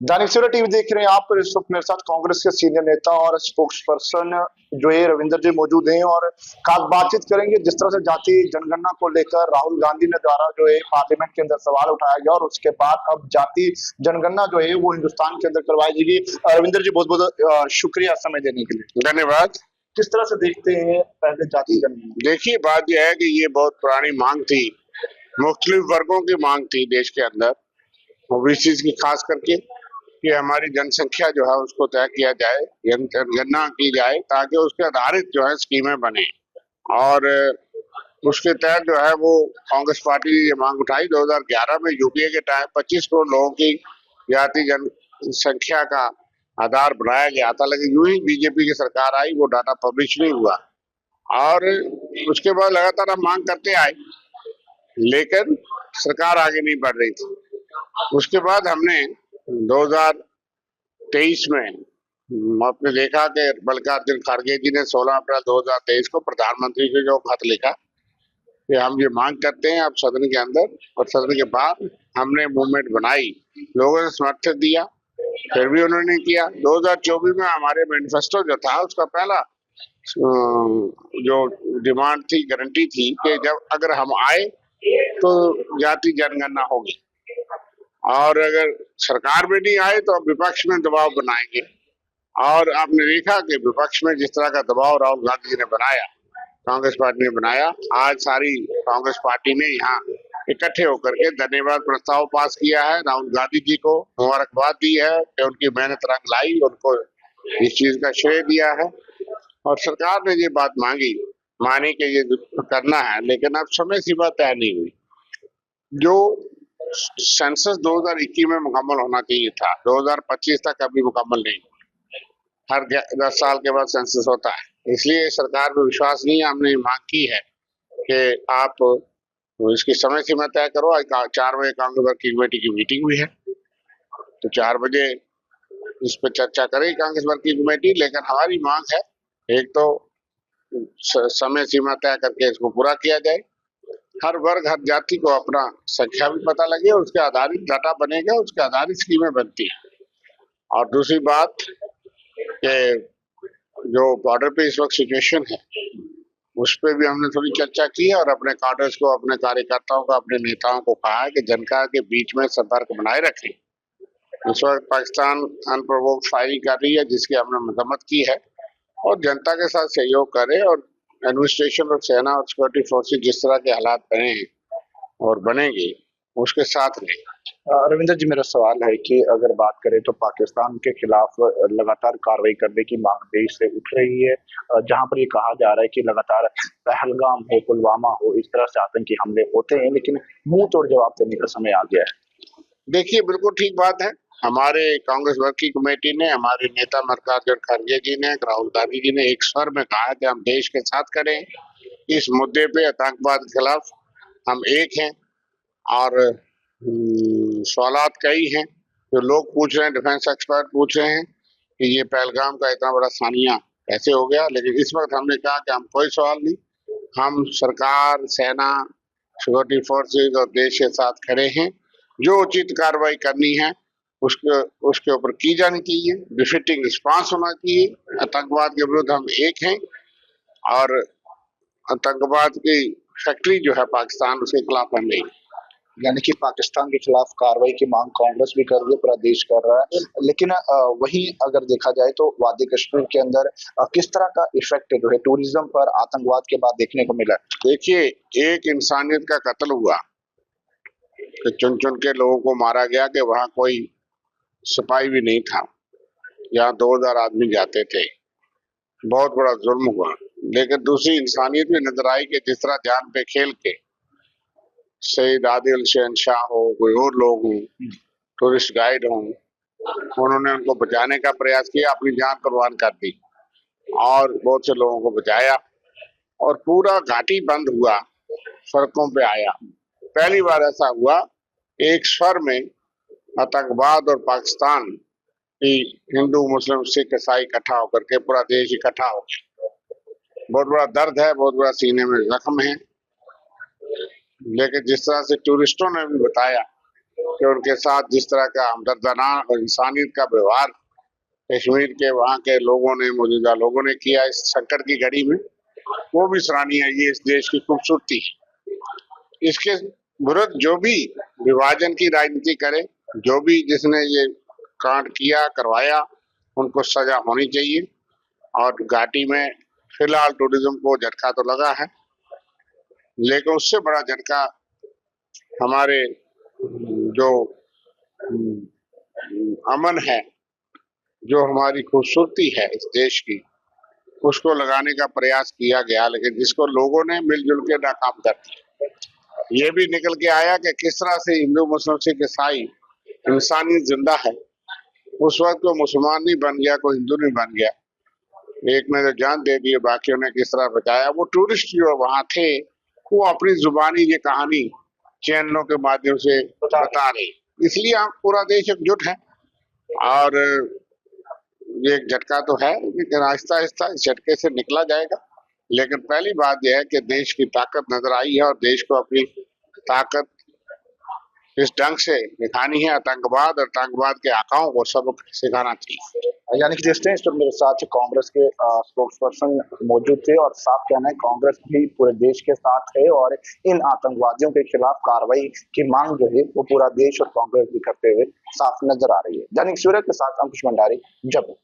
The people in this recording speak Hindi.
दैनिक सवेरा टीवी देख रहे हैं आप। इस वक्त मेरे साथ कांग्रेस के सीनियर नेता और स्पोक्स पर्सन जो है रविंदर जी मौजूद हैं और खास बातचीत करेंगे। जिस तरह से जातीय जनगणना को लेकर राहुल गांधी ने द्वारा जो है पार्लियामेंट के अंदर सवाल उठाया गया और उसके बाद अब जातीय जनगणना जो है वो हिंदुस्तान के अंदर करवाई जाएगी। रविंदर जी बहुत बहुत शुक्रिया समय देने के लिए। धन्यवाद। किस तरह से देखते हैं पहले जातीय जनगणना? देखिए, बात यह है कि ये बहुत पुरानी मांग थी, मुख्तलिफ वर्गों की मांग थी देश के अंदर, ओबीसी की खास करके, कि हमारी जनसंख्या जो है उसको तय किया जाए, जनगणना की जाए ताकि उसके आधारित जो है स्कीमें बने। और उसके तहत जो है वो कांग्रेस पार्टी ने ये मांग उठाई। 2011 में यूपीए के टाइम 25 करोड़ लोगों की जाति जनसंख्या का आधार बनाया गया था, लेकिन यूं ही बीजेपी की सरकार आई, वो डाटा पब्लिश नहीं हुआ और उसके बाद लगातार हम मांग करते आए, लेकिन सरकार आगे नहीं बढ़ रही थी। उसके बाद हमने 2023 में आपने देखा कि मल्लिकार्जुन खड़गे जी ने 16 अप्रैल 2023 को प्रधानमंत्री को जो खत लिखा कि हम ये मांग करते हैं, अब सदन के अंदर और सदन के बाहर हमने मूवमेंट बनाई, लोगों ने समर्थन दिया, फिर भी उन्होंने नहीं किया। 2024 में हमारे मैनिफेस्टो जो था उसका पहला जो डिमांड थी, गारंटी थी कि जब अगर हम आए तो जाति जनगणना होगी और अगर सरकार में नहीं आए तो अब विपक्ष में दबाव बनाएंगे। और आपने देखा कि विपक्ष में जिस तरह का दबाव राहुल गांधी जी ने बनाया, कांग्रेस पार्टी ने बनाया, आज सारी कांग्रेस पार्टी ने यहाँ इकट्ठे होकर के धन्यवाद प्रस्ताव पास किया है। राहुल गांधी जी को मुबारकबाद दी है कि उनकी मेहनत रंग लाई, उनको इस चीज का श्रेय दिया है और सरकार ने ये बात मानी कि ये करना है, लेकिन अब समय सीमा तय नहीं हुई। जो सेंसस 2021 में मुकम्मल होना चाहिए था, 2025 तक अभी मुकम्मल नहीं। हर 10 साल के बाद सेंसस होता है, इसलिए सरकार में विश्वास नहीं है। हमने मांग की है कि आप इसकी समय सीमा तय करो। आज 4 बजे कांग्रेस वर्किंग कमेटी की मीटिंग हुई है, तो 4 बजे इस पर चर्चा करेगी कांग्रेस वर्किंग कमेटी। लेकिन हमारी मांग है, एक तो समय सीमा तय करके इसको पूरा किया जाए, हर वर्ग हर जाति को अपना संख्या भी पता लगे और उसके आधारित डाटा बनेगा, उसके आधारित स्कीमें बनती है। और दूसरी बात कि जो बॉर्डर पे इस वक्त सिचुएशन है उस पर भी हमने थोड़ी चर्चा की है और अपने काडर्स को, अपने कार्यकर्ताओं को, अपने नेताओं को कहा है कि जनता के बीच में संपर्क बनाए रखें। इस वक्त पाकिस्तान अनप्रोवोक्ड फायरिंग कर रही है, जिसकी हमने मजम्मत की है, और जनता के साथ सहयोग करें और एडमिनिस्ट्रेशन और सेना और सिक्योरिटी फोर्सेज जिस तरह के हालात बने हैं और बनेंगे उसके साथ रहें। रविंदर जी मेरा सवाल है कि अगर बात करें तो पाकिस्तान के खिलाफ लगातार कार्रवाई करने की मांग देश से उठ रही है, जहां पर ये कहा जा रहा है कि लगातार पहलगाम हो, पुलवामा हो, इस तरह से आतंकी हमले होते हैं, लेकिन मुंह तोड़ जवाब देने का समय आ गया है। देखिए, बिल्कुल ठीक बात है। हमारे कांग्रेस वर्किंग कमेटी ने, हमारे नेता मल्लिकार्जुन खड़गे जी ने, राहुल गांधी जी ने एक स्वर में कहा कि हम देश के साथ खड़े हैं इस मुद्दे पे, आतंकवाद के खिलाफ हम एक हैं। और सवालात कई हैं जो लोग पूछ रहे हैं, डिफेंस एक्सपर्ट पूछ रहे हैं कि ये पहलगाम का इतना बड़ा सानिया कैसे हो गया। लेकिन इस वक्त हमने कहा कि हम कोई सवाल नहीं, हम सरकार, सेना, सिक्योरिटी फोर्सेज और देश के साथ खड़े हैं। जो उचित कार्रवाई करनी है उसके ऊपर की जानी चाहिए, डिफिटिंग रिस्पांस होना चाहिए। आतंकवाद के विरुद्ध हम एक हैं और आतंकवाद की फैक्ट्री जो है पाकिस्तान, उसके खिलाफ हम नहीं। यानी कि पाकिस्तान के खिलाफ कार्रवाई की मांग कांग्रेस भी कर रही है, पूरा देश कर रहा है, लेकिन वही अगर देखा जाए तो वादी कश्मीर के अंदर किस तरह का इफेक्ट जो है टूरिज्म पर आतंकवाद के बाद देखने को मिला? देखिए, एक इंसानियत का कत्ल हुआ कि चुन चुन के लोगों को मारा गया कि वहां कोई सिपाही भी नहीं था, यहाँ 2000 आदमी जाते थे, बहुत बड़ा जुल्म हुआ। लेकिन दूसरी इंसानियत भी नजर आई कि जिस तरह जान पे खेल के शहीद आदिल शहनशाह हो, कोई और लोग हों, टूरिस्ट गाइड हों, उन्होंने उनको बचाने का प्रयास किया, अपनी जान कुर्बान कर दी और बहुत से लोगों को बचाया और पूरा घाटी बंद हुआ, सड़कों पे आया। पहली बार ऐसा हुआ, एक स्वर में आतंकवाद और पाकिस्तान की हिंदू, मुस्लिम, सिख, ईसाई इकट्ठा होकर के पूरा देश इकट्ठा हो गया। बहुत बड़ा दर्द है, बहुत बड़ा सीने में जख्म है। लेकिन जिस तरह से टूरिस्टों ने भी बताया कि उनके साथ जिस तरह का हमदर्दाना और इंसानियत का व्यवहार कश्मीर के वहाँ के लोगों ने, मौजूदा लोगों ने किया इस संकट की घड़ी में, वो भी सराहनीय है। ये इस देश की खूबसूरती है। इसके विरुद्ध जो भी विभाजन की राजनीति करे, जो भी जिसने ये कांड किया करवाया, उनको सजा होनी चाहिए। और घाटी में फिलहाल टूरिज्म को झटका तो लगा है, लेकिन उससे बड़ा झटका हमारे जो अमन है, जो हमारी खूबसूरती है इस देश की, उसको लगाने का प्रयास किया गया, लेकिन जिसको लोगों ने मिलजुल के नाकाम कर दिया। ये भी निकल के आया कि किस तरह से हिंदू मुस्लिम सिख ईसाई इंसानियत जिंदा है। उस वक्त कोई मुसलमान नहीं बन गया, कोई हिंदू नहीं बन गया, एक ने तो जान दे दी, बाकियों ने किस तरह बचाया। वो टूरिस्ट जो वहां थे, वो अपनी जुबानी ये कहानी चैनलों के माध्यम से बता रहे। इसलिए हम पूरा देश एकजुट है। और ये एक झटका तो है, लेकिन आहिस्ता आहिस्ता इस झटके से निकला जाएगा। लेकिन पहली बात यह है कि देश की ताकत नजर आई है और देश को अपनी ताकत इस ढंग से दिखानी है। आतंकवाद और आतंकवाद के आकाओं को सबक सिखाना चाहिए। यानी कि जिस तरह मेरे साथ कांग्रेस के स्पोक्स पर्सन मौजूद थे और साफ कहना है कांग्रेस भी पूरे देश के साथ है और इन आतंकवादियों के खिलाफ कार्रवाई की मांग जो है वो पूरा देश और कांग्रेस भी करते हुए साफ नजर आ रही है। दैनिक सवेरा के साथ अंकुश भंडारी, जब